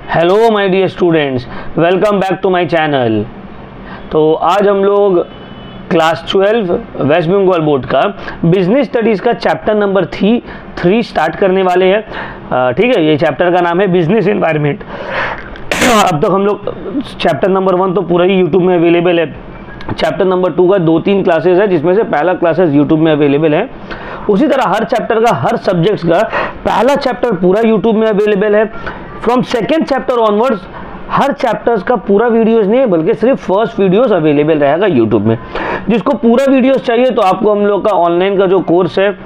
Hello my dear students, welcome back to my channel. तो आज हम लोग क्लास 12 वेस्ट बंगाल बोर्ड का बिजनेस स्टडीज़ का चैप्टर नंबर 3 स्टार्ट करने वाले हैं। ठीक है, ये चैप्टर का नाम है बिजनेस एनवायरनमेंट। अब तक हम लोग चैप्टर नंबर 1 तो पूरा ही यूट्यूब में अवेलेबल है। चैप्टर नंबर 2 का 2-3 क्लासेस है, जिसमें से पहला क्लासेस यूट्यूब में अवेलेबल है। उसी तरह हर चैप्टर का, हर सब्जेक्ट्स का पहला चैप्टर पूरा यूट्यूब में अवेलेबल है। From second chapter onwards her chapters का पूरा वीडियोस नहीं है, बल्कि सिर्फ फर्स्ट वीडियोस अवेलेबल रहेगा यूट्यूब में। जिसको पूरा वीडियोस चाहिए तो आपको हम लोग का ऑनलाइन का जो कोर्स है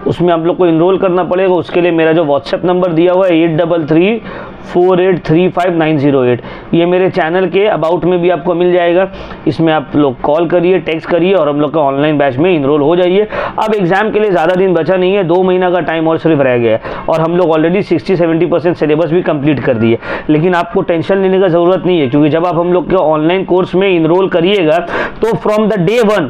उसमें आप लोग को इनरोल करना पड़ेगा। उसके लिए मेरा जो व्हाट्सएप नंबर दिया हुआ है 8334835908, ये मेरे चैनल के अबाउट में भी आपको मिल जाएगा। इसमें आप लोग कॉल करिए, टेक्स्ट करिए और हम लोग का ऑनलाइन बैच में इनरोल हो जाइए। अब एग्जाम के लिए ज़्यादा दिन बचा नहीं है, 2 महीना का टाइम और सिर्फ रह गया है और हम लोग ऑलरेडी 60-70% सिलेबस भी कंप्लीट कर दिए। लेकिन आपको टेंशन लेने का ज़रूरत नहीं है, क्योंकि जब आप हम लोग के ऑनलाइन कोर्स में इनरोल करिएगा तो from the day 1,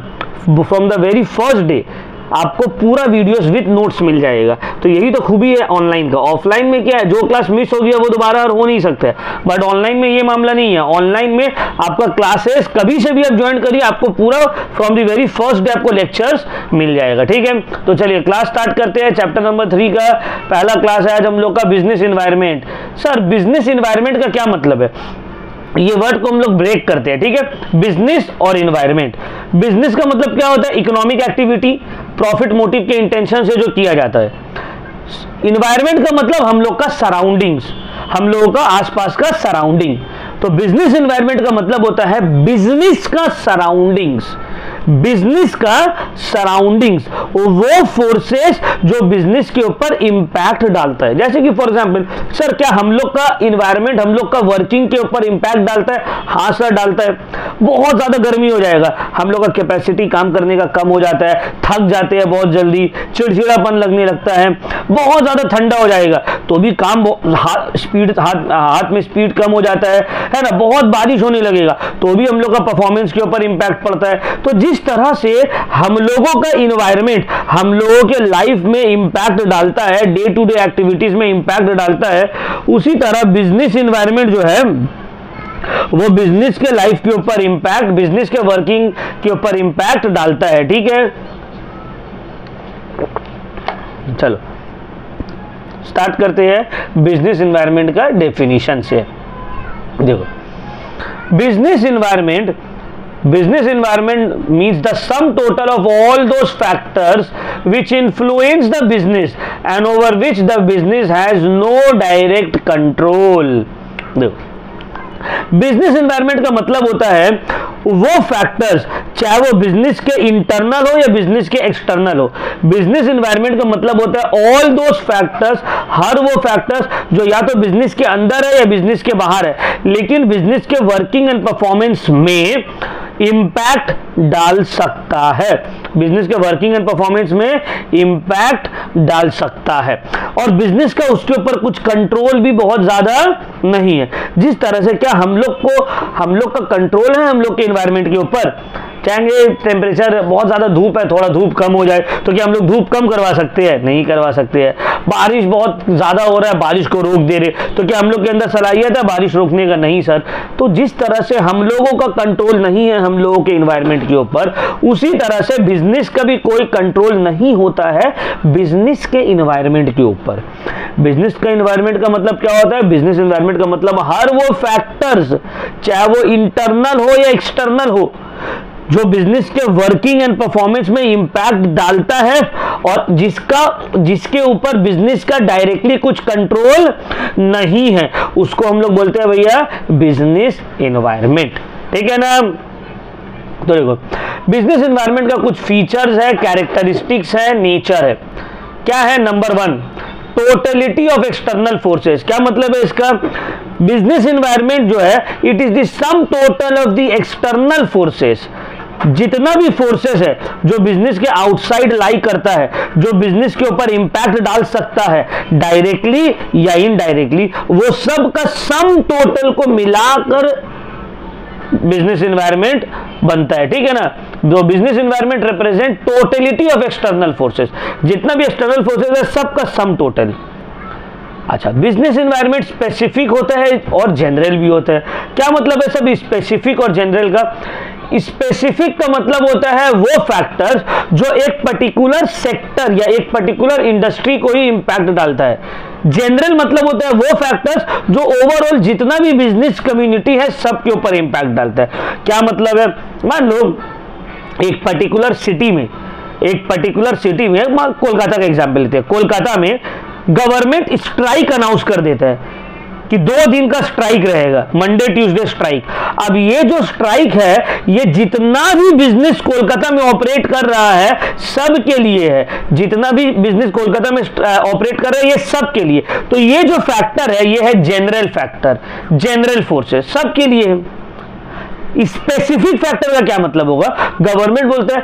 from the very first day आपको पूरा वीडियोस विद नोट्स मिल जाएगा। तो यही तो खूबी है ऑनलाइन का। ऑफलाइन में क्या है, जो क्लास मिस हो गया वो दोबारा हो नहीं सकता है, बट ऑनलाइन में ये मामला नहीं है। ऑनलाइन में आपका क्लासेस कभी से भी आप ज्वाइन करिए, आपको पूरा from the very first day आपको लेक्चर्स मिल जाएगा। ठीक है, तो चलिए क्लास स्टार्ट करते हैं। चैप्टर नंबर 3 का पहला क्लास है आज हम लोग का business environment. Sir, business environment का क्या मतलब है, ये वर्ड को हम लोग ब्रेक करते हैं। ठीक है, बिजनेस और एनवायरनमेंट। बिजनेस का मतलब क्या होता है, इकोनॉमिक एक्टिविटी, प्रॉफिट मोटिव के इंटेंशन से जो किया जाता है। एनवायरनमेंट का मतलब हम लोग का सराउंडिंग्स, हम लोगों का आसपास का सराउंडिंग। तो बिजनेस एनवायरनमेंट का मतलब होता है बिजनेस का सराउंडिंग्स। बिजनेस का सराउंडिंग्स वो फोर्सेस जो बिजनेस के ऊपर इंपैक्ट डालता है। जैसे कि फॉर एग्जांपल, सर क्या हम लोग का एनवायरनमेंट हम लोग का वर्किंग के ऊपर इंपैक्ट डालता है? हाँ सर, डालता है। बहुत ज्यादा गर्मी हो जाएगा, हम लोग का कैपेसिटी काम करने का कम हो जाता है, थक जाते हैं बहुत जल्दी, चिड़चिड़ापन लगने लगता है। बहुत ज्यादा ठंडा हो जाएगा तो भी काम हाथ में स्पीड कम हो जाता है ना। बहुत बारिश होने लगेगा तो भी हम लोग का परफॉर्मेंस के ऊपर इंपैक्ट पड़ता है। तो जिस तरह से हम लोगों का एनवायरनमेंट हम लोगों के लाइफ में इंपैक्ट डालता है, डे टू डे एक्टिविटीज में इंपैक्ट डालता है, उसी तरह बिजनेस एनवायरनमेंट जो है वो बिजनेस के लाइफ के ऊपर इंपैक्ट, बिजनेस के वर्किंग के ऊपर इंपैक्ट डालता है। ठीक है, चलो स्टार्ट करते हैं बिजनेस एनवायरनमेंट का डेफिनेशन से। देखो, business environment means the sum total of all those factors which influence the business and over which the business has no direct control। देखो, बिजनेस एनवायरनमेंट का मतलब होता है वो फैक्टर्स, चाहे वो बिजनेस के इंटरनल हो या बिजनेस के एक्सटर्नल हो। बिजनेस एनवायरनमेंट का मतलब होता है ऑल दोस फैक्टर्स, हर वो फैक्टर्स जो या तो बिजनेस के अंदर है या बिजनेस के बाहर है, लेकिन बिजनेस के वर्किंग एंड परफॉर्मेंस में इंपैक्ट डाल सकता है। बिजनेस के वर्किंग एंड परफॉर्मेंस में इंपैक्ट डाल सकता है और बिजनेस का उसके ऊपर कुछ कंट्रोल भी बहुत ज्यादा नहीं है। जिस तरह से क्या हम लोग का कंट्रोल है हम लोग के एनवायरनमेंट के ऊपर। चाहेंगे टेम्परेचर बहुत ज्यादा धूप है, थोड़ा धूप कम हो जाए, तो क्या हम लोग धूप कम करवा सकते हैं? नहीं करवा सकते हैं। बारिश बहुत ज्यादा हो रहा है, बारिश को रोक दे रहे, तो क्या हम लोग के अंदर सलाहियत है बारिश रोकने का? नहीं सर। तो जिस तरह से हम लोगों का कंट्रोल नहीं है हम लोगों के एनवायरनमेंट के ऊपर, उसी तरह से बिजनेस का भी कोई कंट्रोल नहीं होता है बिजनेस के एनवायरनमेंट के ऊपर। बिजनेस का एनवायरनमेंट का मतलब क्या होता है? बिजनेस एनवायरनमेंट का मतलब हर वो फैक्टर्स, चाहे वो इंटरनल हो या एक्सटर्नल हो, जो बिजनेस के वर्किंग एंड परफॉर्मेंस में इंपैक्ट डालता है और जिसके ऊपर बिजनेस का डायरेक्टली कुछ कंट्रोल नहीं है, उसको हम लोग बोलते हैं भैया बिजनेस एनवायरनमेंट। ठीक है ना। तो देखो, बिजनेस एनवायरनमेंट का कुछ फीचर्स है, कैरेक्टरिस्टिक्स है, नेचर है। क्या है? Number 1, totality of external forces. क्या मतलब है इसका? बिजनेस एनवायरनमेंट जो है it is the sum total of the external forces. जितना भी फोर्सेस है जो बिजनेस के आउटसाइड लाई करता है, जो बिजनेस के ऊपर इंपैक्ट डाल सकता है डायरेक्टली या इनडायरेक्टली, वो सब का सम टोटल को मिलाकर बिजनेस एनवायरनमेंट बनता है। ठीक है ना। जो business environment represent totality of external forces, जितना भी एक्सटर्नल फोर्सेस है सबका सम टोटल। अच्छा, बिजनेस इन्वायरमेंट स्पेसिफिक होता है और जनरल भी होता है। क्या मतलब है सब स्पेसिफिक और जनरल का? स्पेसिफिक का मतलब होता है वो फैक्टर्स जो एक पर्टिकुलर सेक्टर या एक पर्टिकुलर इंडस्ट्री को ही इंपैक्ट डालता है। जनरल मतलब होता है वो फैक्टर्स जो ओवरऑल जितना भी बिजनेस कम्युनिटी है सबके ऊपर इंपैक्ट डालता है। क्या मतलब है? मान लो एक पर्टिकुलर सिटी में कोलकाता का एग्जांपल लेते हैं। कोलकाता में गवर्नमेंट स्ट्राइक अनाउंस कर देता है कि 2 दिन का स्ट्राइक रहेगा, मंडे ट्यूसडे स्ट्राइक। अब ये जो स्ट्राइक है ये जितना भी बिजनेस कोलकाता में ऑपरेट कर रहा है सब के लिए है। जितना भी बिजनेस कोलकाता में ऑपरेट कर रहा है ये सब के लिए। तो ये जो फैक्टर है ये है जनरल फैक्टर, जनरल फोर्सेस सब के लिए है। स्पेसिफिक फैक्टर का क्या मतलब होगा? गवर्नमेंट बोलता है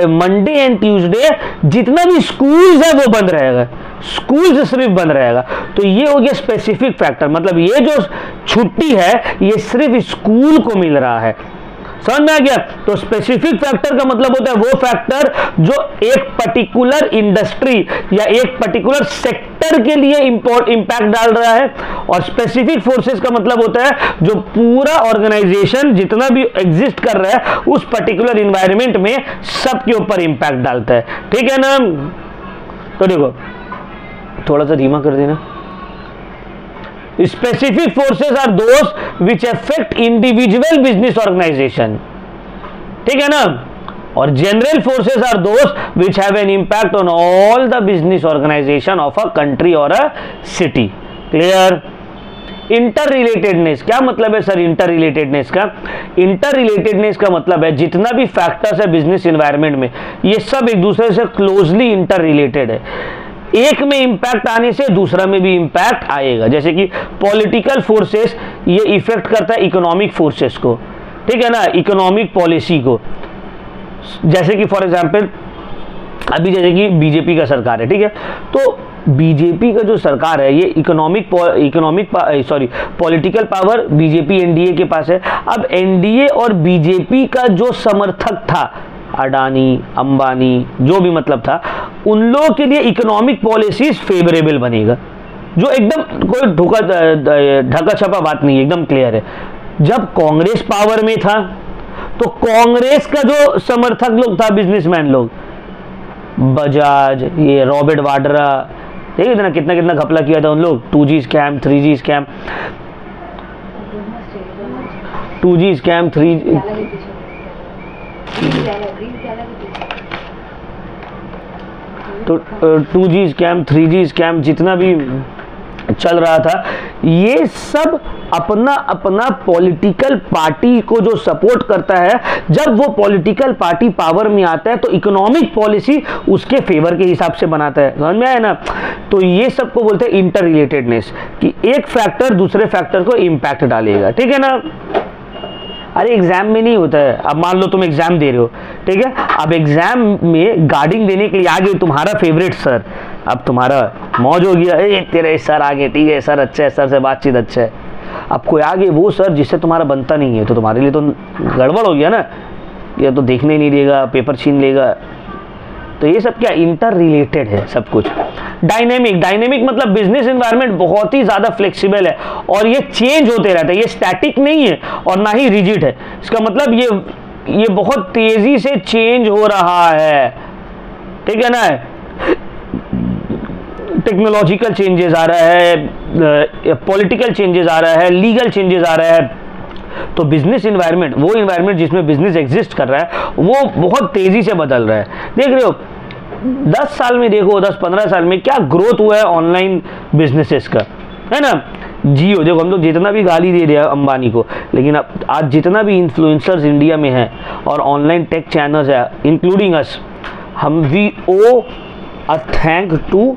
मंडे एंड ट्यूसडे जितना भी स्कूल्स है वो बंद रहेगा, स्कूल सिर्फ बंद रहेगा। तो ये हो गया स्पेसिफिक फैक्टर, मतलब ये जो छुट्टी है ये सिर्फ स्कूल को मिल रहा है। समझ में आ गया? तो स्पेसिफिक फैक्टर का मतलब होता है वो फैक्टर जो एक पर्टिकुलर इंडस्ट्री या एक पर्टिकुलर सेक्टर के लिए इंपैक्ट डाल रहा है। और स्पेसिफिक फोर्सेस का मतलब होता है जो पूरा ऑर्गेनाइजेशन जितना भी एग्जिस्ट कर रहा है उस पर्टिकुलर इन्वायरमेंट में सबके ऊपर इंपैक्ट डालता है। ठीक है ना? तो देखो थोड़ा सा धीमा कर देना। Specific forces are those which affect individual business organization, ठीक है ना? और general forces are those which have an impact on all the business organization of a country or a city. Clear? इंटररिलेटेडनेस क्या मतलब है सर? इंटररिलेटेडनेस का मतलब है जितना भी फैक्टर्स है बिजनेस एनवायरनमेंट में ये सब एक दूसरे से क्लोजली इंटररिलेटेड है। एक में इंपैक्ट आने से दूसरा में भी इंपैक्ट आएगा। जैसे कि पॉलिटिकल फोर्सेस ये इफेक्ट करता है इकोनॉमिक फोर्सेस को, ठीक है ना, इकोनॉमिक पॉलिसी को। जैसे कि फॉर एग्जांपल अभी जैसे कि बीजेपी का सरकार है, ठीक है, तो बीजेपी का जो सरकार है ये पॉलिटिकल पावर बीजेपी एनडीए के पास है। अब एनडीए और बीजेपी का जो समर्थक था अडानी अंबानी जो भी मतलब था उन लोगों के लिए इकोनॉमिक पॉलिसीज फेवरेबल बनेगा, जो एकदम कोई ढका छपा बात नहीं है, एकदम क्लियर है। जब कांग्रेस पावर में था तो कांग्रेस का जो समर्थक लोग था बिजनेसमैन लोग, बजाज, ये रॉबर्ट वाड्रा, देखिए ना कितना कितना घपला किया था उन लोग। 2G scam, 3G scam, 2G scam, 3G तो 2G स्कैम, 3G स्कैम जितना भी चल रहा था ये सब अपना अपना पॉलिटिकल पार्टी को जो सपोर्ट करता है। जब वो पॉलिटिकल पार्टी पावर में आता है तो इकोनॉमिक पॉलिसी उसके फेवर के हिसाब से बनाता है। समझ में आया ना? तो ये सबको बोलते हैं इंटर रिलेटेडनेस, कि एक फैक्टर दूसरे फैक्टर को इम्पैक्ट डालेगा। ठीक है ना? अरे एग्जाम में नहीं होता है। अब मान लो तुम एग्जाम दे रहे हो, ठीक है, अब एग्जाम में गार्डिंग देने के लिए आ गए तुम्हारा फेवरेट सर। अब तुम्हारा मौज हो गया, तेरे सर आगे, ठीक है, सर अच्छा है, सर से बातचीत अच्छा है। अब कोई आगे वो सर जिससे तुम्हारा बनता नहीं है, तो तुम्हारे लिए तो गड़बड़ हो गया ना, ये तो देखने नहीं देगा, पेपर छीन लेगा। तो ये सब क्या इंटर रिलेटेड है सब कुछ। डायनेमिक मतलब बिजनेस एनवायरनमेंट बहुत ही ज़्यादा फ्लेक्सिबल है और ये चेंज होते रहता है, ये स्टैटिक नहीं है और ना ही रिजिड है। इसका मतलब ये बहुत तेज़ी से चेंज हो रहा है, ठीक है ना? टेक्नोलॉजिकल चेंजेस आ रहा है, पॉलिटिकल चेंजेस आ रहा है, लीगल चेंजेस आ रहा है। तो बिजनेस इन्वायरमेंट, वो इन्वायरमेंट जिसमें बिजनेस एग्जिस्ट कर रहा है, वो बहुत तेजी से बदल रहा है। देख रहे हो 10 साल में, देखो 10-15 साल में क्या ग्रोथ हुआ है ऑनलाइन बिजनेसेस का, है ना? जियो, देखो हम लोग जितना भी गाली दे रहे हैं अंबानी को, लेकिन अब आज जितना भी इन्फ्लुएंसर्स इंडिया में हैं और ऑनलाइन टेक चैनल्स है इंक्लूडिंग अस, हम we owe a thank to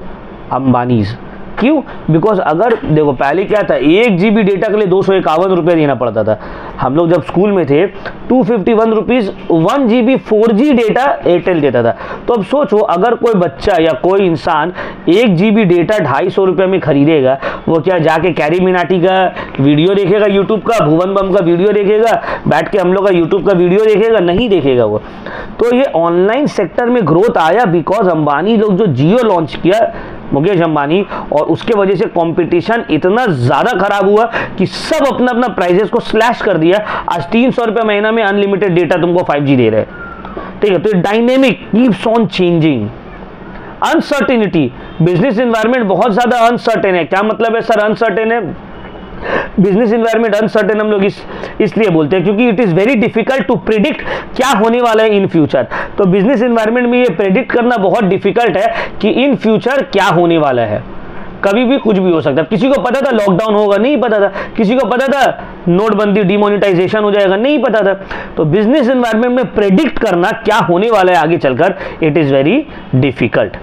Ambanis. क्यों? बिकॉज अगर देखो पहले क्या था, 1 GB डेटा के लिए 251 रुपये देना पड़ता था। हम लोग जब स्कूल में थे 251 rupees 1 GB 4G data Airtel देता था। तो अब सोचो अगर कोई बच्चा या कोई इंसान 1 GB डेटा 250 रुपये में खरीदेगा, वो क्या जाके कैरी मिनाटी का वीडियो देखेगा, यूट्यूब का भुवन बम का वीडियो देखेगा, बैठ के हम लोग का यूट्यूब का वीडियो देखेगा? नहीं देखेगा वो। तो ये ऑनलाइन सेक्टर में ग्रोथ आया बिकॉज अंबानी लोग जो जियो लॉन्च किया मुकेश अंबानी, और उसके वजह से कंपटीशन इतना ज़्यादा खराब हुआ कि सब अपना अपना प्राइजेस को स्लैश कर दिया। आज 300 रुपये महीना में अनलिमिटेड डेटा तुमको 5G दे रहे हैं, ठीक है। तो dynamic keeps on changing. Uncertainty, business environment बहुत ज़्यादा अनसर्टेन है। क्या मतलब है सर अनसर्टेन है? बिजनेस इन्वायरमेंट अनसर्टेन हम लोग इसलिए बोलते हैं क्योंकि it is very difficult to predict क्या होने वाला है इन फ्यूचर। तो बिजनेस इन्वायरमेंट में ये प्रिडिक्ट करना बहुत डिफिकल्ट है कि इन फ्यूचर क्या होने वाला है। कभी भी कुछ भी हो सकता है। किसी को पता था लॉकडाउन होगा? नहीं पता था। किसी को पता था नोटबंदी डिमोनेटाइजेशन हो जाएगा? नहीं पता था। तो बिजनेस इन्वायरमेंट में प्रेडिक्ट करना क्या होने वाला है आगे चलकर, it is very difficult.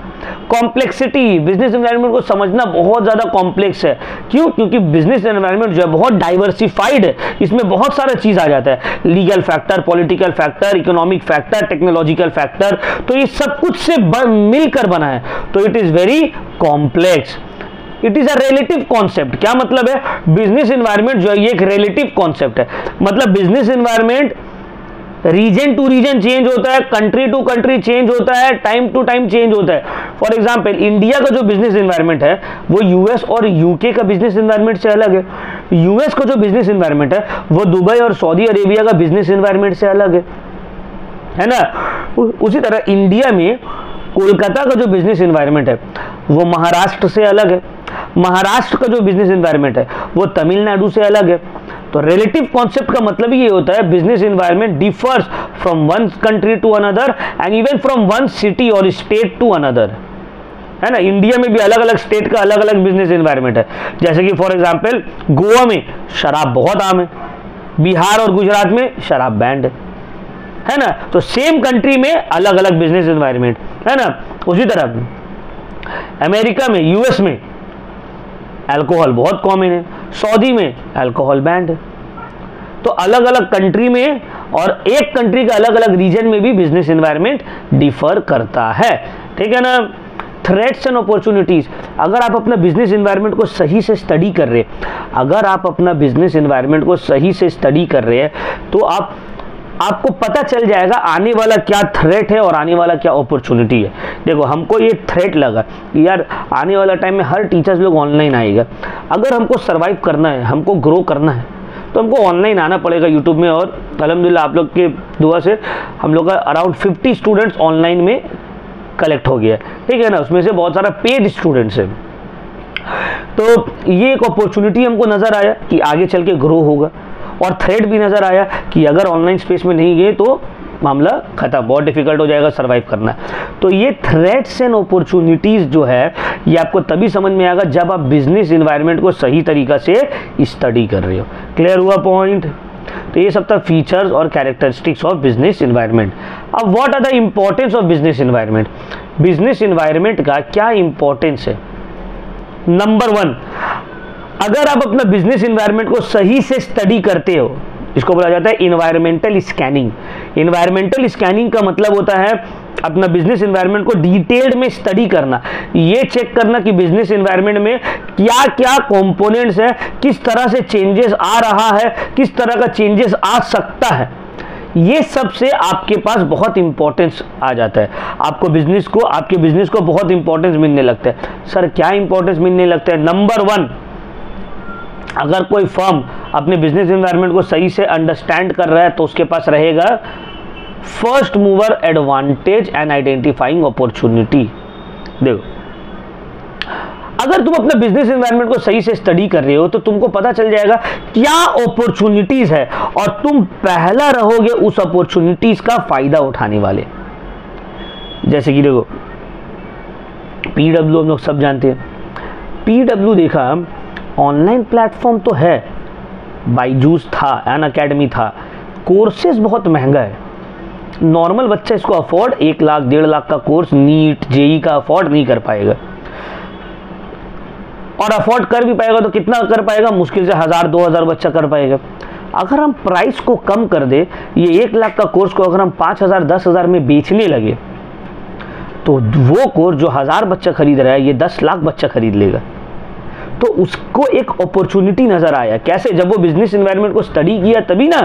Complexity, business environment को समझना बहुत ज़्यादा कॉम्प्लेक्स है। क्यों? क्योंकि बिजनेस एनवायरनमेंट जो है बहुत डाइवर्सिफाइड है, इसमें बहुत सारा चीज़ आ जाता है, legal factor, political factor, economic factor, technological factor, तो ये सब कुछ से मिलकर बना है, तो it is very complex. It is a relative concept. क्या मतलब है? बिजनेस एनवायरनमेंट जो है ये एक रिलेटिव कॉन्सेप्ट है। मतलब business environment region to region change होता है, कंट्री टू कंट्री चेंज होता है, टाइम टू टाइम चेंज होता है। फॉर एग्जांपल इंडिया का जो बिजनेस एनवायरनमेंट है वो यूएस और यूके का बिजनेस एनवायरनमेंट से अलग है। यूएस का जो बिजनेस एनवायरनमेंट है वो दुबई और सऊदी अरेबिया का बिजनेस एनवायरनमेंट से अलग है ना। उसी तरह इंडिया में कोलकाता का जो बिजनेस एनवायरनमेंट है वो महाराष्ट्र से अलग है, महाराष्ट्र का जो बिजनेस एनवायरनमेंट है वो तमिलनाडु से अलग है। तो रिलेटिव कॉन्सेप्ट का मतलब ये होता है business environment differs from one country to another and even from one city और स्टेट टू अनदर, है ना। इंडिया में भी अलग अलग स्टेट का अलग अलग बिजनेस एनवायरनमेंट है। जैसे कि फॉर एग्जांपल गोवा में शराब बहुत आम है, बिहार और गुजरात में शराब बैंड है ना। तो सेम कंट्री में अलग अलग बिजनेस एनवायरनमेंट, है ना। उसी तरह अमेरिका में, यूएस में अल्कोहल बहुत कॉमन है, सऊदी में अल्कोहल बैंड है। तो अलग अलग कंट्री में और एक कंट्री का अलग अलग रीजन में भी बिजनेस एनवायरनमेंट डिफर करता है, ठीक है ना। थ्रेट्स एंड अपॉर्चुनिटीज, अगर आप अपना बिजनेस एनवायरनमेंट को सही से स्टडी कर रहे हैं, अगर आप अपना बिजनेस एनवायरनमेंट को सही से स्टडी कर रहे हैं तो आपको पता चल जाएगा आने वाला क्या थ्रेट है और आने वाला क्या अपॉर्चुनिटी है। देखो हमको ये थ्रेट लगा कि यार आने वाला टाइम में हर टीचर्स लोग ऑनलाइन आएगा। अगर हमको सर्वाइव करना है, हमको ग्रो करना है, तो हमको ऑनलाइन आना पड़ेगा यूट्यूब में। और अल्हम्दुलिल्लाह आप लोग के दुआ से हम लोग का अराउंड 50 स्टूडेंट्स ऑनलाइन में कलेक्ट हो गया, ठीक है ना। उसमें से बहुत सारा पेड स्टूडेंट्स है। तो ये एक अपॉर्चुनिटी हमको नज़र आया कि आगे चल के ग्रो होगा, और थ्रेट भी नज़र आया कि अगर ऑनलाइन स्पेस में नहीं गए तो मामला खत्म, बहुत डिफिकल्ट हो जाएगा सर्वाइव करना। तो ये थ्रेट्स एंड अपॉर्चुनिटीज़ जो है ये आपको तभी समझ में आएगा जब आप बिजनेस एनवायरनमेंट को सही तरीका से स्टडी कर रहे हो। क्लियर हुआ पॉइंट? तो ये सब था फीचर्स और कैरेक्टरिस्टिक्स ऑफ बिजनेस एनवायरनमेंट। अब what are the importance of business environment? Business environment का क्या इंपॉर्टेंस है? नंबर 1, अगर आप अपना बिजनेस एनवायरनमेंट को सही से स्टडी करते हो, इसको बोला जाता है इन्वायरमेंटल स्कैनिंग। इन्वायरमेंटल स्कैनिंग का मतलब होता है अपना बिजनेस एनवायरनमेंट को डिटेल्ड में स्टडी करना, ये चेक करना कि बिजनेस एनवायरनमेंट में क्या क्या कंपोनेंट्स हैं, किस तरह से चेंजेस आ रहा है, किस तरह का चेंजेस आ सकता है। ये सब से आपके पास बहुत इंपॉर्टेंस आ जाता है, आपके बिजनेस को बहुत इंपॉर्टेंस मिलने लगता है। सर क्या इंपॉर्टेंस मिलने लगता है? नंबर 1, अगर कोई फर्म अपने बिजनेस एनवायरनमेंट को सही से अंडरस्टैंड कर रहा है तो उसके पास रहेगा first mover advantage and identifying opportunity. देखो अगर तुम अपने बिजनेस एनवायरनमेंट को सही से स्टडी कर रहे हो तो तुमको पता चल जाएगा क्या अपॉर्चुनिटीज है और तुम पहला रहोगे उस अपॉर्चुनिटीज का फायदा उठाने वाले। जैसे कि देखो पीडब्ल्यू हम लोग सब जानते हैं, पीडब्ल्यू देखा ऑनलाइन प्लेटफॉर्म तो है, बायजूस था, अन अकेडमी था, कोर्सेज बहुत महंगा है, नॉर्मल बच्चा इसको अफोर्ड 1 लाख 1.5 लाख का कोर्स नीट जेई का अफोर्ड नहीं कर पाएगा, और अफोर्ड कर भी पाएगा तो कितना कर पाएगा? मुश्किल से 1000-2000 बच्चा कर पाएगा। अगर हम प्राइस को कम कर दे, ये 1 लाख का कोर्स को अगर हम 5000-10,000 में बेचने लगे तो वो कोर्स जो 1000 बच्चा खरीद रहा है ये 10 लाख बच्चा खरीद लेगा। तो उसको एक अपॉर्चुनिटी नजर आया। कैसे? जब वो बिजनेस एनवायरनमेंट को स्टडी किया तभी ना।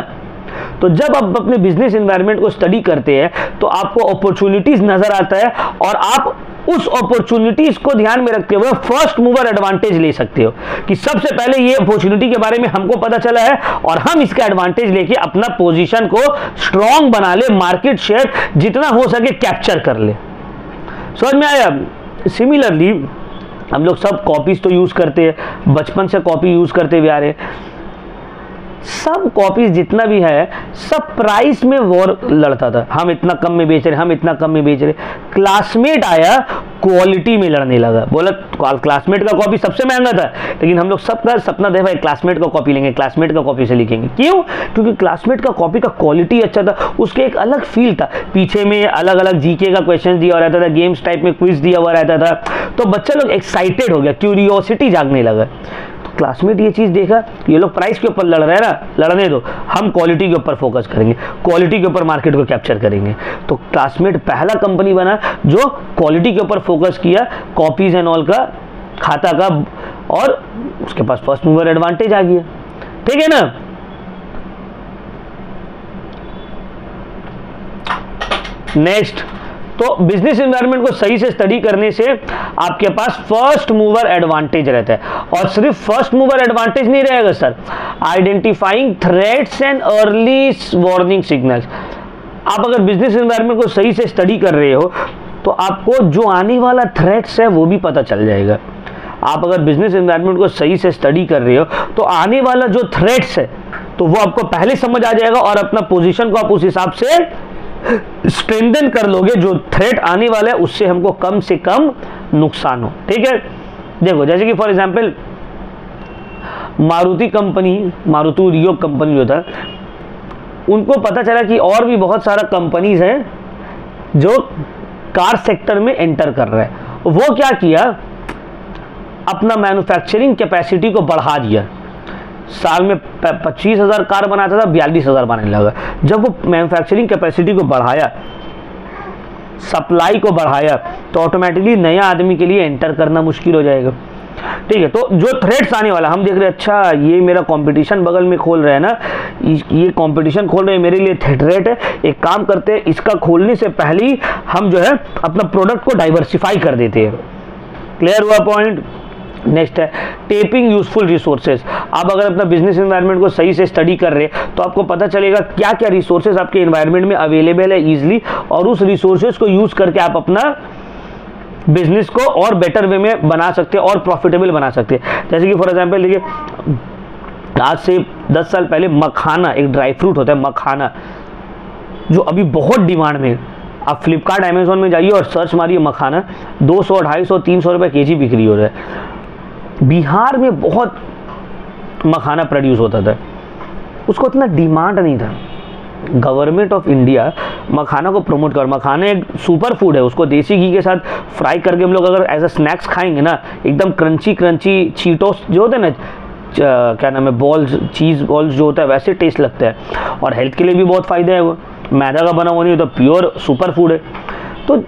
तो जब आप अपने बिजनेस एनवायरनमेंट को स्टडी करते हैं तो आपको अपॉर्चुनिटीज नजर आता है और आप उस अपॉर्चुनिटीज को ध्यान में रखते हुए फर्स्ट मूवर एडवांटेज ले सकते हो कि सबसे पहले ये अपॉर्चुनिटी के बारे में हमको पता चला है और हम इसका एडवांटेज लेके अपना पोजीशन को स्ट्रांग बना ले, मार्केट शेयर जितना हो सके कैप्चर कर ले। समझ में आया? सिमिलरली हम लोग सब कॉपीज तो यूज करते हैं, बचपन से कॉपी यूज करते हुए आ रहे हैं। सब कॉपीज जितना भी है सब प्राइस में वॉर लड़ता था, हम इतना कम में बेच रहे, हम इतना कम में बेच रहे। क्लासमेट आया, क्वालिटी में लड़ने लगा, बोला क्लासमेट का कॉपी सबसे महंगा था, लेकिन हम लोग सबका सपना था भाई क्लासमेट का कॉपी लेंगे, क्लासमेट का कॉपी से लिखेंगे। क्यों? क्योंकि क्लासमेट का कॉपी का क्वालिटी अच्छा था, उसके एक अलग फील था, पीछे में अलग अलग जीके का क्वेश्चन दिया हुआ रहता था, गेम्स टाइप में क्विज दिया हुआ रहता था, तो बच्चा लोग एक्साइटेड हो गया, क्यूरियोसिटी जागने लगा। क्लासमेट ये चीज देखा, ये लोग प्राइस के ऊपर लड़ रहे हैं ना, लड़ने दो, हम क्वालिटी के ऊपर फोकस करेंगे, क्वालिटी के ऊपर मार्केट को कैप्चर करेंगे। तो क्लासमेट पहला कंपनी बना जो क्वालिटी के ऊपर फोकस किया, कॉपीज एंड ऑल का, खाता का, और उसके पास फर्स्ट मूवर एडवांटेज आ गया। ठीक है ना? नेक्स्ट, तो बिजनेस एनवायरनमेंट को सही से स्टडी करने से आपके पास फर्स्ट मूवर एडवांटेज रहता है। और सिर्फ फर्स्ट मूवर एडवांटेज नहीं रहेगा sir, identifying threats and early warning signals. आप अगर बिजनेस एनवायरनमेंट को सही से स्टडी कर रहे हो तो आपको जो आने वाला थ्रेट्स है वो भी पता चल जाएगा। आप अगर बिजनेस एनवायरनमेंट को सही से स्टडी कर रहे हो तो आने वाला जो थ्रेट्स है तो वो आपको पहले समझ आ जाएगा और अपना पोजीशन को आप उस हिसाब से स्ट्रेंथन कर लोगे, जो थ्रेट आने वाला है उससे हमको कम से कम नुकसान हो। ठीक है? देखो जैसे कि for example Maruti company, Maruti Rio company जो था, उनको पता चला कि और भी बहुत सारा कंपनीज हैं जो कार सेक्टर में एंटर कर रहे हैं। वो क्या किया, अपना मैन्युफैक्चरिंग कैपेसिटी को बढ़ा दिया। साल में 25,000 कार बनाता था, 42,000 बनाने लगा। जब वो मैन्युफैक्चरिंग कैपेसिटी को बढ़ाया, सप्लाई को बढ़ाया, तो ऑटोमेटिकली नया आदमी के लिए एंटर करना मुश्किल हो जाएगा। ठीक है? तो जो थ्रेट्स आने वाला, हम देख रहे हैं अच्छा ये मेरा कंपटीशन बगल में खोल रहा है ना, ये कंपटीशन खोल रहे हैं, मेरे लिए थ्रेट है, एक काम करते हैं इसका खोलने से पहले ही हम जो है अपना प्रोडक्ट को डाइवर्सिफाई कर देते हैं। क्लियर हुआ पॉइंट? नेक्स्ट है टेपिंग यूजफुल रिसोर्सेज। आप अगर अपना बिजनेस एनवायरनमेंट को सही से स्टडी कर रहे हैं तो आपको पता चलेगा क्या क्या रिसोर्सेज आपके एनवायरनमेंट में अवेलेबल है इजीली, और उस रिसोर्सेज को यूज करके आप अपना बिजनेस को और बेटर वे में बना सकते हैं और प्रॉफिटेबल बना सकते हैं। जैसे कि फॉर एग्जांपल देखिए, आज से 10 साल पहले मखाना, एक ड्राई फ्रूट होता है मखाना, जो अभी बहुत डिमांड में। आप फ्लिपकार्ट अमेजोन में जाइए और सर्च मारिए मखाना, 200, 250, 300 रुपये केजी बिक्री हो रहा है। बिहार में बहुत मखाना प्रोड्यूस होता था, उसको इतना डिमांड नहीं था। गवर्नमेंट ऑफ इंडिया मखाना को प्रमोट कर, मखाना एक सुपर फूड है, उसको देसी घी के साथ फ्राई करके हम लोग अगर एज अ स्नैक्स खाएंगे ना, एकदम क्रंची क्रंची चीटोस जो होते हैं ना, क्या नाम है, बॉल्स, चीज़ बॉल्स जो होता है, वैसे टेस्ट लगता है और हेल्थ के लिए भी बहुत फ़ायदा है। वो मैदा का बना हुआ नहीं होता, प्योर सुपर फूड है। तो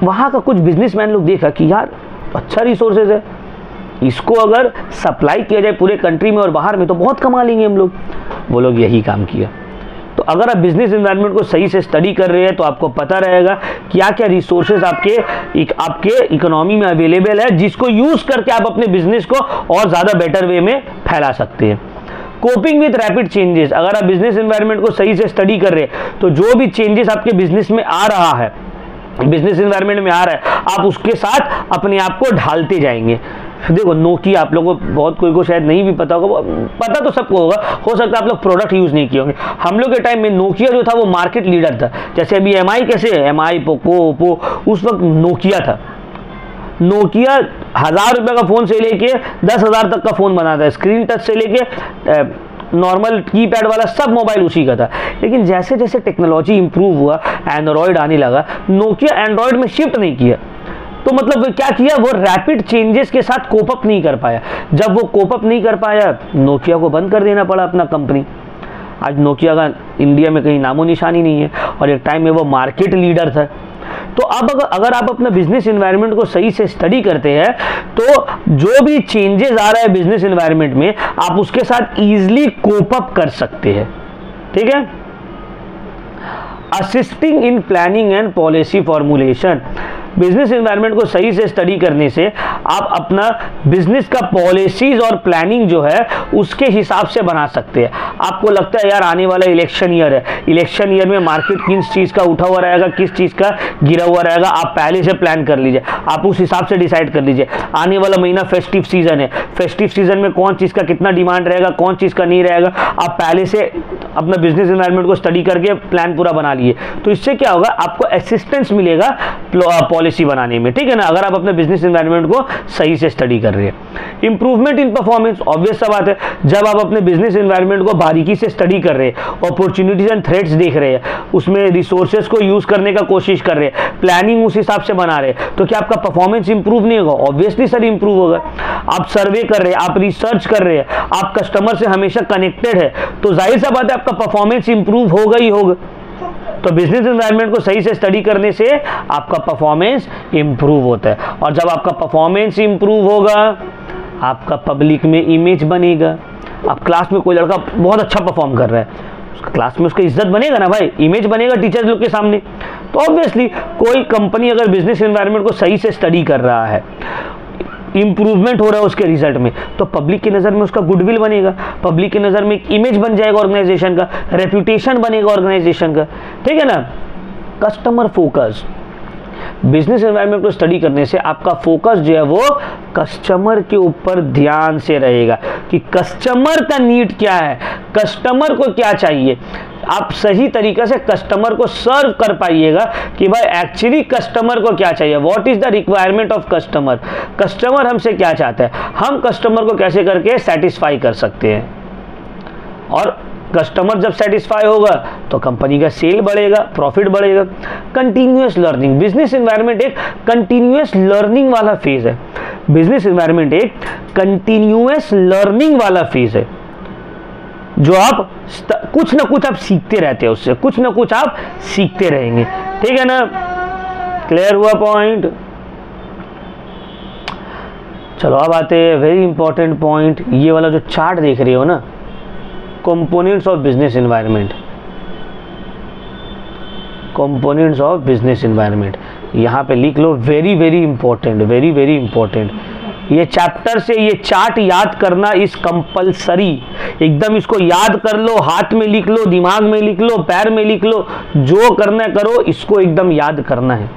वहाँ का कुछ बिजनेसमैन लोग देखा कि यार अच्छा रिसोर्सेज है, इसको अगर सप्लाई किया जाए पूरे कंट्री में और बाहर में तो बहुत कमा लेंगे हम लोग। वो लोग यही काम किया। तो अगर आप बिजनेस एनवायरनमेंट को सही से स्टडी कर रहे हैं तो आपको पता रहेगा क्या क्या रिसोर्सेज आपके इकोनॉमी में अवेलेबल है, जिसको यूज करके आप अपने बिजनेस को और ज़्यादा बेटर वे में फैला सकते हैं। कोपिंग विथ रैपिड चेंजेस, अगर आप बिजनेस एनवायरनमेंट को सही से स्टडी कर रहे हैं तो जो भी चेंजेस आपके बिजनेस में आ रहा है, बिजनेस एनवायरनमेंट में आ रहा है, आप उसके साथ अपने आप को ढालते जाएंगे। देखो नोकिया, आप लोगों को बहुत कोई को शायद नहीं भी पता होगा, पता तो सबको होगा, हो सकता है आप लोग प्रोडक्ट यूज नहीं किए होंगे। हम लोग के टाइम में नोकिया जो था वो मार्केट लीडर था। जैसे अभी एमआई कैसे है, एमआई, पोको, ओप्पो, उस वक्त नोकिया था। नोकिया 1000 रुपये का फ़ोन से लेके 10,000 तक का फ़ोन बनाता है, स्क्रीन टच से लेके नॉर्मल कीपैड वाला सब मोबाइल उसी का था। लेकिन जैसे जैसे टेक्नोलॉजी इंप्रूव हुआ, एंड्रॉयड आने लगा, नोकिया एंड्रॉयड में शिफ्ट नहीं किया। तो मतलब क्या किया, वो रैपिड चेंजेस के साथ कोप अप नहीं कर पाया। जब वो कोप अप नहीं कर पाया, नोकिया को बंद कर देना पड़ा अपना कंपनी। आज नोकिया का इंडिया में कहीं नामो निशानी नहीं है और एक टाइम में वो मार्केट लीडर था। तो अब अगर आप अपना बिजनेस एनवायरनमेंट को सही से स्टडी करते हैं तो जो भी चेंजेस आ रहा है बिजनेस एनवायरनमेंट में, आप उसके साथ इजीली कोप अप कर सकते हैं। ठीक है? Assisting in planning and policy formulation, business environment को सही से स्टडी करने से आप अपना बिजनेस का पॉलिसीज और प्लानिंग जो है उसके हिसाब से बना सकते हैं। आपको लगता है यार आने वाला इलेक्शन ईयर है, इलेक्शन ईयर में मार्केट किस चीज़ का उठा हुआ रहेगा, किस चीज़ का गिरा हुआ रहेगा, आप पहले से प्लान कर लीजिए, आप उस हिसाब से डिसाइड कर लीजिए। आने वाला महीना फेस्टिव सीजन है, फेस्टिव सीजन में कौन चीज़ का कितना डिमांड रहेगा, कौन चीज़ का नहीं रहेगा, आप पहले से अपना बिजनेस एनवायरनमेंट को स्टडी करके प्लान पूरा बना लिए। तो इससे क्या होगा, आपको असिस्टेंस मिलेगा पॉलिसी बनाने में, ठीक है ना, अगर आप अपने बिजनेस एनवायरनमेंट को सही से स्टडी कर रहे हैं। इंप्रूवमेंट इन परफॉर्मेंस, ऑब्वियस सा बात है, जब आप अपने बिजनेस एनवायरनमेंट को बारीकी से स्टडी कर रहे हैं, अपॉर्चुनिटीज एंड थ्रेट्स देख रहे हैं, उसमें रिसोर्सेज को यूज करने का कोशिश कर रहे हैं, प्लानिंग उस हिसाब से बना रहे हैं, तो क्या आपका परफॉर्मेंस इंप्रूव नहीं होगा? ऑब्वियसली सर इंप्रूव होगा। आप सर्वे कर रहे हैं, आप रिसर्च कर रहे हैं, आप कस्टमर से हमेशा कनेक्टेड है, तो जाहिर सा बात है आपका परफॉर्मेंस इंप्रूव होगा ही होगा। तो बिजनेस एनवायरनमेंट को सही से स्टडी करने से आपका परफॉर्मेंस इंप्रूव होता है, और जब आपका परफॉर्मेंस इंप्रूव होगा आपका पब्लिक में इमेज बनेगा। अब क्लास में कोई लड़का बहुत अच्छा परफॉर्म कर रहा है, उसका क्लास में उसका इज्जत बनेगा ना भाई, इमेज बनेगा टीचर्स लोग के सामने। तो ऑब्वियसली कोई कंपनी अगर बिजनेस एनवायरनमेंट को सही से स्टडी कर रहा है, इंप्रूवमेंट हो रहा है उसके रिजल्ट में, तो पब्लिक की नज़र में उसका गुडविल बनेगा, पब्लिक की नज़र में एक इमेज बन जाएगा ऑर्गेनाइजेशन का, रेप्यूटेशन बनेगा ऑर्गेनाइजेशन का, ठीक है ना। कस्टमर फोकस, बिजनेस एनवायरनमेंट को स्टडी करने से आपका फोकस जो है वो कस्टमर के ऊपर ध्यान से रहेगा कि कस्टमर का नीड क्या है, कस्टमर को क्या चाहिए। आप सही तरीके से कस्टमर को सर्व कर पाइएगा कि भाई एक्चुअली कस्टमर को क्या चाहिए, what is the requirement of customer, customer हमसे क्या चाहता है, हम कस्टमर को कैसे करके सेटिस्फाई कर सकते हैं। और कस्टमर जब सेटिस्फाई होगा तो कंपनी का सेल बढ़ेगा, प्रॉफिट बढ़ेगा। कंटिन्यूअस लर्निंग, बिजनेस एनवायरनमेंट एक कंटिन्यूअस लर्निंग वाला फेज है, बिजनेस एनवायरनमेंट एक कंटिन्यूअस लर्निंग वाला फेज है, जो आप कुछ ना कुछ आप सीखते रहते हैं, उससे कुछ ना कुछ आप सीखते रहेंगे, ठीक है ना। क्लियर हुआ पॉइंट? चलो अब आते हैं वेरी इंपॉर्टेंट पॉइंट, ये वाला जो चार्ट देख रहे हो ना, components of business environment, components of business environment, यहाँ पे लिख लो, very very important, very very important. ये चैप्टर से ये चार्ट याद करना इस कंपलसरी, एकदम इसको याद कर लो, हाथ में लिख लो, दिमाग में लिख लो, पैर में लिख लो, जो करना करो, इसको एकदम याद करना है।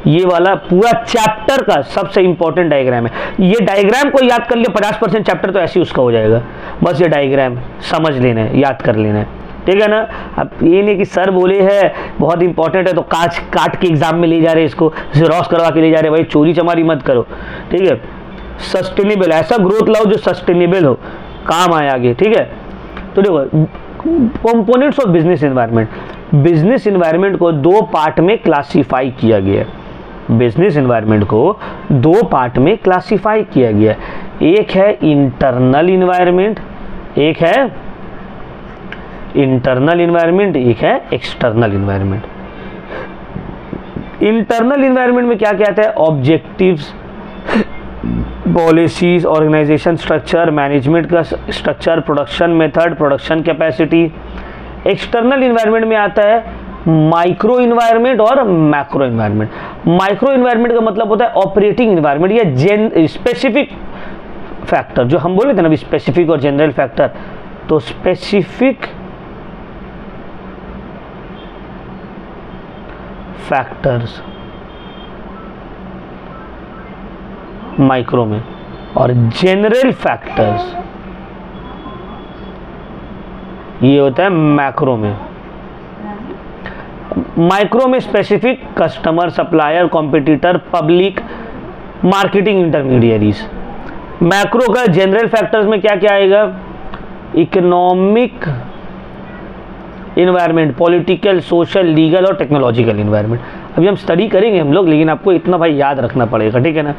ये वाला पूरा चैप्टर का सबसे इंपॉर्टेंट डायग्राम है, ये डायग्राम को याद कर लिया 50% चैप्टर तो ऐसे ही उसका हो जाएगा। बस ये डायग्राम समझ लेना है, याद कर लेना है, ठीक है ना। अब ये नहीं कि सर बोले हैं बहुत इंपॉर्टेंट है तो काट के एग्जाम में ले जा रहे, इसको जेरोक्स करवा के ले जा रहे, भाई चोरी चमारी मत करो, ठीक है। सस्टेनेबल, ऐसा ग्रोथ लाओ जो सस्टेनेबल हो, काम आए आगे, ठीक है। तो देखो components of business environment, business environment को दो पार्ट में क्लासिफाई किया गया है, बिजनेस एनवायरनमेंट को दो पार्ट में क्लासिफाई किया गया है। एक है इंटरनल एनवायरनमेंट, एक है इंटरनल एनवायरनमेंट, एक है एक्सटर्नल एनवायरनमेंट। इंटरनल एनवायरनमेंट में क्या क्या आता है, objectives, policies, organization structure, management का structure, production method, production capacity. External environment में आता है माइक्रो एनवायरनमेंट और मैक्रो एनवायरनमेंट। माइक्रो एनवायरनमेंट का मतलब होता है ऑपरेटिंग एनवायरनमेंट या स्पेसिफिक फैक्टर, जो हम बोले थे ना स्पेसिफिक और जनरल फैक्टर, तो स्पेसिफिक फैक्टर्स माइक्रो में और जनरल फैक्टर्स ये होता है मैक्रो में। माइक्रो में specific customer, supplier, competitor, public, marketing intermediaries. Macro का जनरल फैक्टर्स में क्या क्या आएगा, economic environment, political, social, legal और टेक्नोलॉजिकल इन्वायरमेंट। अभी हम स्टडी करेंगे हम लोग, लेकिन आपको इतना भाई याद रखना पड़ेगा, ठीक है ना।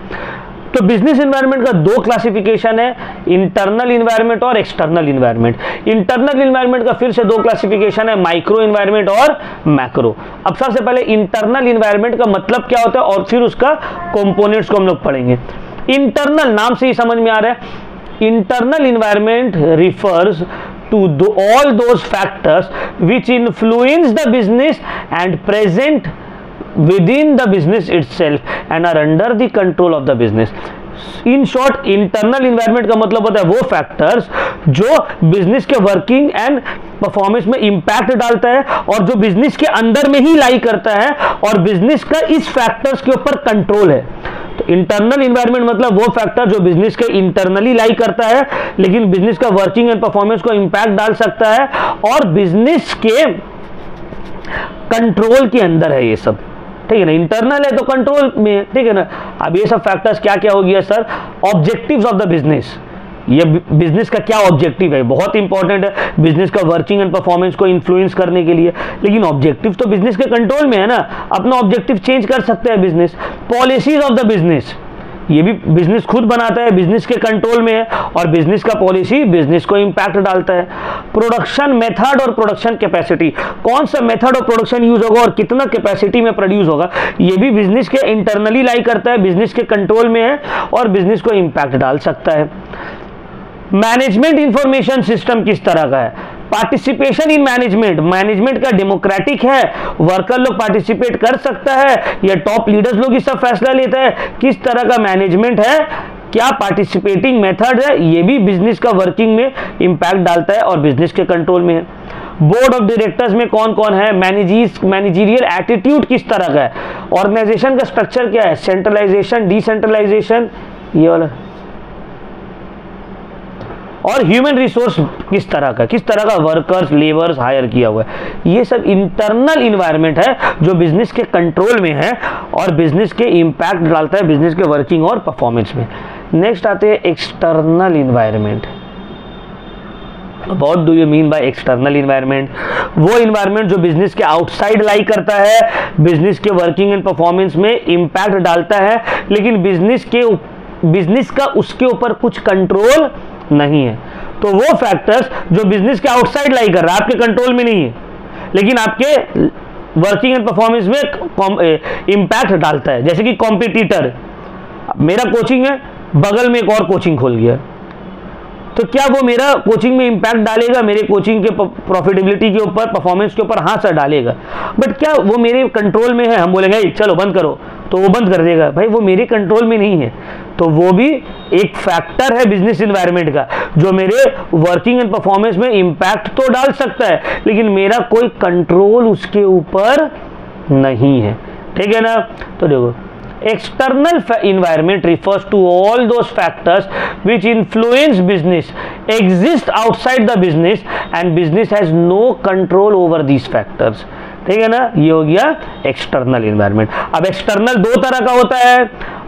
तो बिजनेस एनवायरनमेंट का दो क्लासिफिकेशन है, इंटरनल एनवायरनमेंट और एक्सटर्नल एनवायरनमेंट। इंटरनल एनवायरनमेंट का फिर से दो क्लासिफिकेशन है, माइक्रो एनवायरनमेंट और मैक्रो। अब सबसे पहले इंटरनल एनवायरनमेंट का मतलब क्या होता है और फिर उसका कंपोनेंट्स को हम लोग पढ़ेंगे। इंटरनल नाम से ही समझ में आ रहा है, internal environment refers to all those factors which influence the business and present within the business itself and are under the control of the business. In short internal environment का मतलब होता है वो फैक्टर्स जो बिजनेस के working and performance में impact डालता है और जो बिजनेस के अंदर में ही लाई करता है और बिजनेस का इस फैक्टर्स के ऊपर कंट्रोल है। तो इंटरनल इन्वायरमेंट मतलब वो फैक्टर जो बिजनेस के इंटरनली लाई करता है लेकिन बिजनेस का वर्किंग एंड परफॉर्मेंस को इंपैक्ट डाल सकता है और बिजनेस के कंट्रोल के अंदर है ये सब, ठीक है ना। इंटरनल है तो कंट्रोल में, ठीक है ना। अब ये सब फैक्टर्स क्या क्या हो गया sir? Objectives of the business, ये बिजनेस का क्या ऑब्जेक्टिव है, बहुत इंपॉर्टेंट है बिजनेस का वर्किंग एंड परफॉर्मेंस को इन्फ्लुएंस करने के लिए। लेकिन ऑब्जेक्टिव तो बिजनेस के कंट्रोल में है ना, अपना ऑब्जेक्टिव चेंज कर सकते हैं business. Policies of the business, ये भी बिजनेस खुद बनाता है, बिजनेस के कंट्रोल में है और बिजनेस का पॉलिसी बिजनेस को इंपैक्ट डालता है। प्रोडक्शन मेथड और प्रोडक्शन कैपेसिटी, कौन सा मेथड ऑफ प्रोडक्शन यूज होगा और कितना कैपेसिटी में प्रोड्यूस होगा, ये भी बिजनेस के इंटरनली लाई करता है, बिजनेस के कंट्रोल में है और बिजनेस को इंपैक्ट डाल सकता है। मैनेजमेंट इंफॉर्मेशन सिस्टम किस तरह का है? पार्टिसिपेशन इन मैनेजमेंट, मैनेजमेंट का डेमोक्रेटिक है, वर्कर लोग पार्टिसिपेट कर सकता है या टॉप लीडर्स लोग इस सब फैसला लेता है, किस तरह का मैनेजमेंट है, क्या पार्टिसिपेटिंग मेथड है, ये भी बिजनेस का वर्किंग में इंपैक्ट डालता है और बिजनेस के कंट्रोल में है। बोर्ड ऑफ डायरेक्टर्स में कौन कौन है, मैनेजरियल एटीट्यूड किस तरह का है, ऑर्गेनाइजेशन का स्ट्रक्चर क्या है, सेंट्रलाइजेशन, डिसेंट्रलाइजेशन, ये वाला, और ह्यूमन रिसोर्स किस तरह का वर्कर्स लेबर्स हायर किया हुआ है। ये सब इंटरनल इन्वायरमेंट है जो बिजनेस के कंट्रोल में है और बिजनेस के इंपैक्ट डालता है बिजनेस के वर्किंग और परफॉर्मेंस में। नेक्स्ट आते हैं external environment. What do you mean by external environment? वो इन्वायरमेंट जो बिजनेस के आउटसाइड लाई करता है, बिजनेस के वर्किंग एंड परफॉर्मेंस में इंपैक्ट डालता है लेकिन बिजनेस का उसके ऊपर कुछ कंट्रोल नहीं है। तो वो फैक्टर्स जो बिजनेस के आउटसाइड लाई कर रहा है, आपके कंट्रोल में नहीं है लेकिन आपके वर्किंग एंड परफॉर्मेंस में इंपैक्ट डालता है। जैसे कि कॉम्पिटिटर, मेरा कोचिंग है, बगल में एक और कोचिंग खोल गया, तो क्या वो मेरा कोचिंग में इंपैक्ट डालेगा, मेरे कोचिंग के प्रॉफिटेबिलिटी के ऊपर, परफॉर्मेंस के ऊपर? हाँ सर डालेगा, बट क्या वो मेरे कंट्रोल में है? हम बोलेंगे चलो बंद करो तो वो बंद कर देगा, भाई वो मेरे कंट्रोल में नहीं है। तो वो भी एक फैक्टर है बिजनेस इन्वायरमेंट का जो मेरे वर्किंग एंड परफॉर्मेंस में इंपैक्ट तो डाल सकता है लेकिन मेरा कोई कंट्रोल उसके ऊपर नहीं है, ठीक है ना। तो देखो, external environment refers to all those factors which influence business exist outside the business and business has no control over these factors, ठीक है ना। ये हो गया एक्सटर्नल इन्वायरमेंट। अब एक्सटर्नल दो तरह का होता है,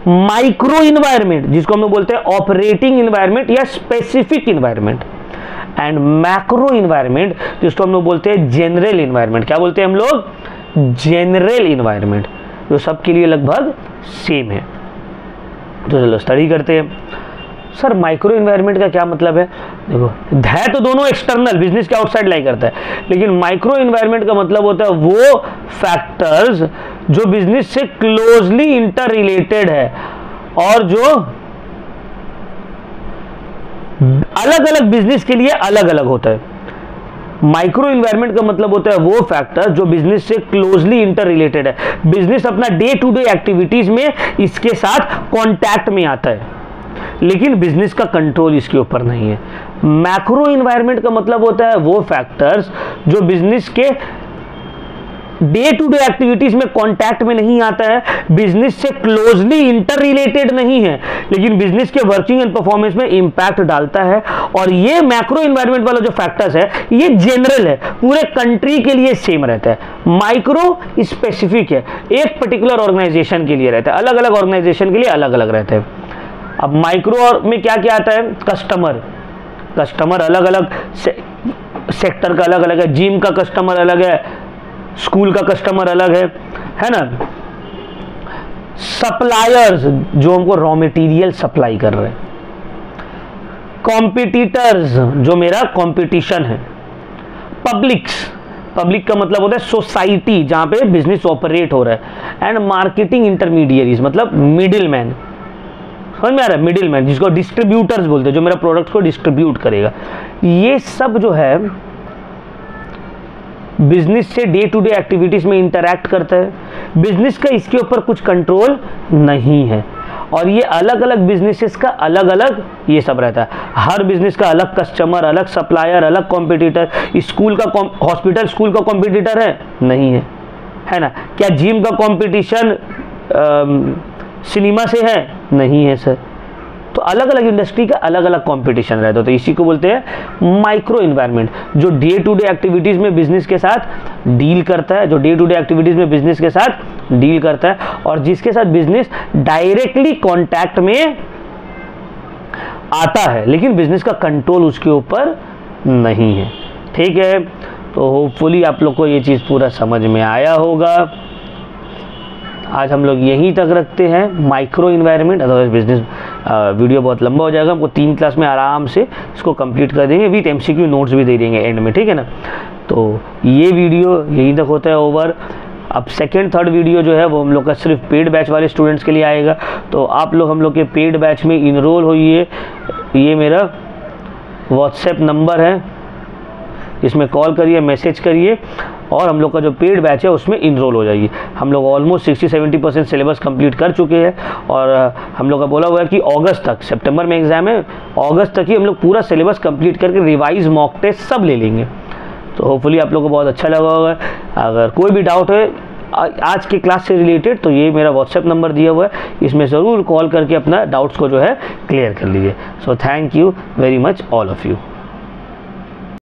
माइक्रो इन्वायरमेंट जिसको हम लोग बोलते हैं ऑपरेटिंग इन्वायरमेंट या specific environment, and macro environment जिसको हम लोग बोलते हैं जनरल इन्वायरमेंट। क्या बोलते हैं हम लोग? जनरल इन्वायरमेंट, जो सबके लिए लगभग सेम है। तो चलो स्टडी करते हैं। सर माइक्रो इन्वायरमेंट का क्या मतलब है? देखो, है तो दोनों एक्सटर्नल, बिजनेस के आउटसाइड लाई करता है, लेकिन माइक्रो इन्वायरमेंट का मतलब होता है वो फैक्टर्स जो बिजनेस से क्लोजली इंटर रिलेटेड है और जो अलग अलग बिजनेस के लिए अलग अलग होता है। माइक्रो इन्वायरमेंट का मतलब होता है वो फैक्टर जो बिजनेस से क्लोजली इंटर रिलेटेड है, बिजनेस अपना डे टू डे एक्टिविटीज में इसके साथ कांटेक्ट में आता है लेकिन बिजनेस का कंट्रोल इसके ऊपर नहीं है। मैक्रो इन्वायरमेंट का मतलब होता है वो फैक्टर्स जो बिजनेस के डे टू डे एक्टिविटीज में कांटेक्ट में नहीं आता है, बिजनेस से क्लोजली इंटर रिलेटेड नहीं है लेकिन बिजनेस के वर्किंग एंड परफॉर्मेंस में इंपैक्ट डालता है। और ये मैक्रो इन्वायरमेंट वाला जो फैक्टर्स है ये जनरल है, पूरे कंट्री के लिए सेम रहता है। माइक्रो स्पेसिफिक है, एक पर्टिकुलर ऑर्गेनाइजेशन के लिए रहता है, अलग अलग ऑर्गेनाइजेशन के लिए अलग अलग रहता है। अब माइक्रो में क्या क्या आता है? कस्टमर अलग अलग सेक्टर का अलग अलग है, जिम का कस्टमर अलग है, स्कूल का कस्टमर अलग है ना। सप्लायर्स जो हमको रॉ मटेरियल सप्लाई कर रहे हैं, कॉम्पिटिटर्स जो मेरा कंपटीशन है, पब्लिक का मतलब होता है सोसाइटी जहां पे बिजनेस ऑपरेट हो रहा है, एंड मार्केटिंग इंटरमीडिएरीज मतलब मिडिल मैन, समझ में आ रहा है? मिडिल मैन जिसको डिस्ट्रीब्यूटर्स बोलते हैं, जो मेरा प्रोडक्ट को डिस्ट्रीब्यूट करेगा। ये सब जो है बिजनेस से डे टू डे एक्टिविटीज़ में इंटरैक्ट करता है, बिजनेस का इसके ऊपर कुछ कंट्रोल नहीं है। और ये अलग अलग बिजनेसेस का अलग अलग ये सब रहता है, हर बिजनेस का अलग कस्टमर, अलग सप्लायर, अलग कॉम्पिटिटर। स्कूल का हॉस्पिटल स्कूल का कॉम्पिटिटर है? नहीं है, है ना। क्या जिम का कंपटीशन सिनेमा से है? नहीं है सर। तो अलग अलग इंडस्ट्री का अलग अलग कंपटीशन रहता है। तो इसी को बोलते हैं माइक्रो इन्वायरमेंट, जो डे टू डे एक्टिविटीज़ में बिजनेस के साथ डील करता है, जो डे टू डे एक्टिविटीज़ में बिजनेस के साथ डील करता है, और जिसके साथ बिजनेस डायरेक्टली कांटेक्ट में आता है, लेकिन बिजनेस का कंट्रोल उसके ऊपर नहीं है। ठीक है, तो होपफुली आप लोग को ये चीज़ पूरा समझ में आया होगा। आज हम लोग यहीं तक रखते हैं micro environment, otherwise business video बहुत लंबा हो जाएगा। हमको 3 क्लास में आराम से इसको कंप्लीट कर देंगे, विथ MCQ नोट्स भी दे देंगे एंड में, ठीक है ना। तो ये वीडियो यहीं तक होता है ओवर। अब सेकेंड थर्ड वीडियो जो है वो हम लोग का सिर्फ पेड बैच वाले स्टूडेंट्स के लिए आएगा। तो आप लोग हम लोग के पेड बैच में इनरोल होइए। ये मेरा व्हाट्सएप नंबर है, इसमें कॉल करिए, मैसेज करिए, और हम लोग का जो पेड बैच है उसमें इनरोल हो जाइए। हम लोग ऑलमोस्ट 60-70% सिलेबस कंप्लीट कर चुके हैं, और हम लोग का बोला हुआ है कि अगस्त तक, सितंबर में एग्ज़ाम है, अगस्त तक ही हम लोग पूरा सिलेबस कंप्लीट करके रिवाइज मॉक टेस्ट सब ले लेंगे। तो होपफुली आप लोगों को बहुत अच्छा लगा होगा। अगर कोई भी डाउट है आज के क्लास से रिलेटेड, तो ये मेरा व्हाट्सएप नंबर दिया हुआ है, इसमें ज़रूर कॉल करके अपना डाउट्स को जो है क्लियर कर लीजिए। So thank you very much all of you.